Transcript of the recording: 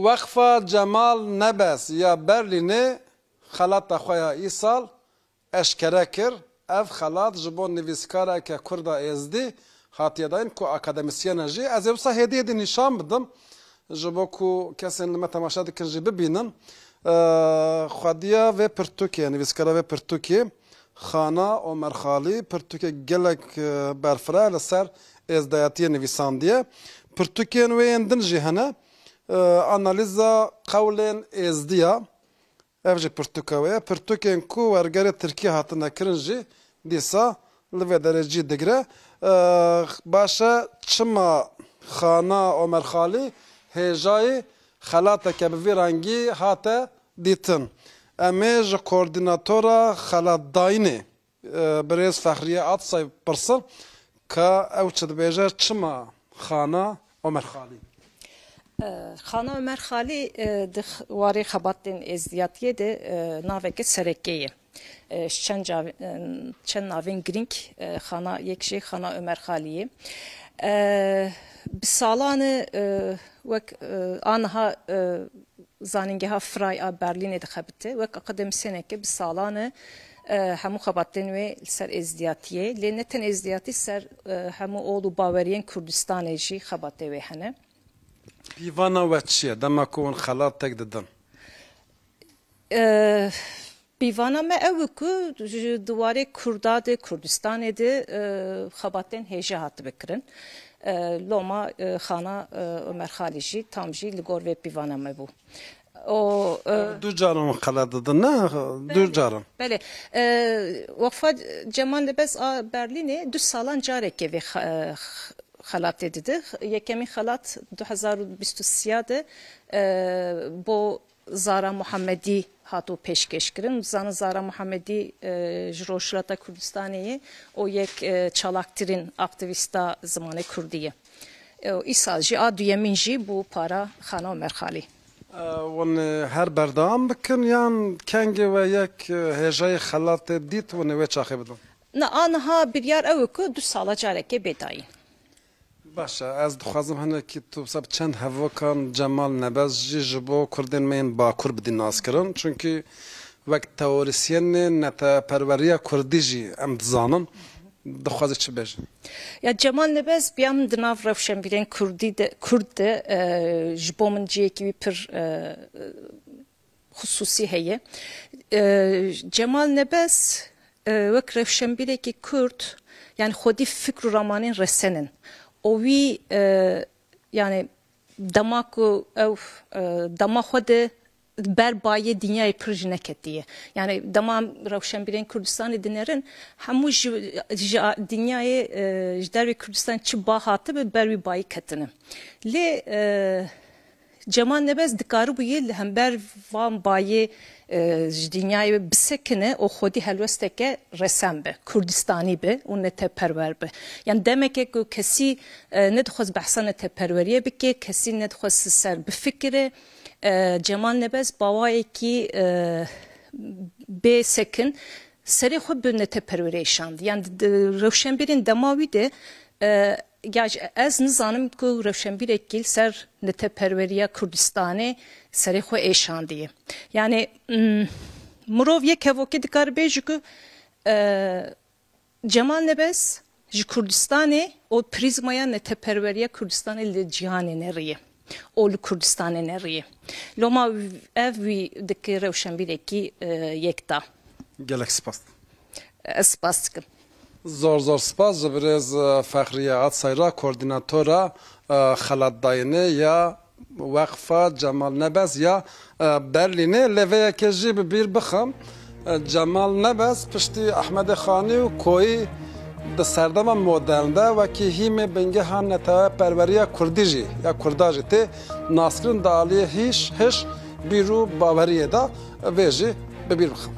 Vakfa Cemal Nebes ya Berlin'e xalata xoya îsal eşkere kir. Ev xalat ji bo nivîskareke Kurda êzdî hatiye dayîn ku akademisyen jî ez ê wisa hêdiyê dî nîşan bidim ji bo ku kesên li me temaşa dikin jî bibînin. Xwediya vê pirtûkê nivîskara vê pirtûkê Xana Omer Xalî pirtûkê gelek berfira li ser êzdeyatiyê nivîsandiye. Pirtûkên wê yên din jî hene analiza qewlên êzdiya ev jî pirtûka wê ye. Pirtûkên ku wergerê Tirkiye hatine kirin jî dîsa li vê derecî digire. Baş e çima Xana Omer Xalî hêjayê xelateke bi vî rengî hate dîtin. Em ê ji koordînatora xelatdayînê Birêz Fexriye Atsay pirsin ka ew çi dibêje çima Xana Omer Xalî. Xana Ömer Xalî di warê xebatên êzdiyatiyê de naveke serekê ye. Çend navên girîng xana yek jê Xana Ömer Xalî ye. Bi salan wek aniha zanîngeha Fray a Berlînê dixebite wek akademisyeneke bi salan hemû xebatên wê li ser êzdiyatiyê lê ne ten êzdiyatî ser hemû ol û baweriyên Kurdistanê jî xebatê wê hene. Pîvana we çi ye dema ku hûn xelat tek didin? Pîvana me ew ku ji dwarê Kurda de Kurdistanê de xebatên hêja hatibikirin. Loma Xana Ömer Xalî jî tam jî li gor vê pîvana me bû. Du caran xelat didin ne? Du caran. Belê. Vakfa Cemal Nebes a Berlînê du salan carekê vê xelatê didi. Yekemîn xelat 2023 de bo Zara Muhammedî hatû pêşkêşkirin. Zanîn Zara Muhammedî ji Rojhilata Kurdistanê o yek çalaktirîn aktivîsta zimanê Kurdî ye. Îsal jî a duyemîn jî bû para Xana Ömer Xalî. Wan her berdewam bikin yan kengê we yek hêjayê xelatê dît wan ê wê çaxê bidin? Ne aniha biryar ew ku du sala carekê bêdayîn. Baş e ez dixwazim hinekî tu bi çend hevokan Cemal Nebez jî ji bo Kurdên me yên Bakur bidîn naskirin. Çünkü wek teorîsyenê neteperweriya Kurdî jî em dizanin. Dixwaze çi bêjin? Ya Cemal Nebez biyam di nav rewşenbîrên Kurd de ji bo min ciyekî wî pir xusûsî heye. Cemal Nebez wek rewşenbîrekî Kurd yani xwedî fikr û ramanên resenin. O wî yani dema ku ew dema xwe de ber bayê dinyayê pir jî neketiye. Yani dema rewşenbîrên Kurdistanê dinerin hemû ji dinyayê ji dervê Kurdistan çi ba hatibe ber wî bayî ketine. Lê Cemal Nebez dikaribûye li hember van bayê ji dinyayê bisekine o xwedî helwesteke resem be, Kurdistanî be û neteperwer be. Yani demeke ku kesî nedixwaz behsa neteperweriye bike, kesî nedixwaz ser bifikire. Cemal Nebez bawayekî bê sekin serê xwe bi neteperweriyê şand. Yani rewşenbîrên dema wî de ez nizanim ku rewşenbîrekî ser neteperweriya Kurdistanê serê xwe êşandiye. Yani mirov yek hevokê dikare bêje ku Cemal Nebez ji Kurdistanê o prizmaya neteperweriya Kurdistanê li cîhanê neriye. O li Kurdistanê neriye. Loma ev wî dike rewşenbîrekî yekta. Gelek spas. Ez spas dikim. Zor spas ji Birêz Fexriye Atsayra koordînatora xelatdayînê ya Vakfa Cemal Nebez ya Berlînê lê vê yekê jî bi bîr bixim Cemal Nebez piştî Ehmedê Xanî û koyî di serdema modern de wekî hîmê bingeha neteperweriya Kurdî jî ya Kurda jî tê naskirin di aliyê hîş bîr û baweriyê de vê jî bi bîr bixim.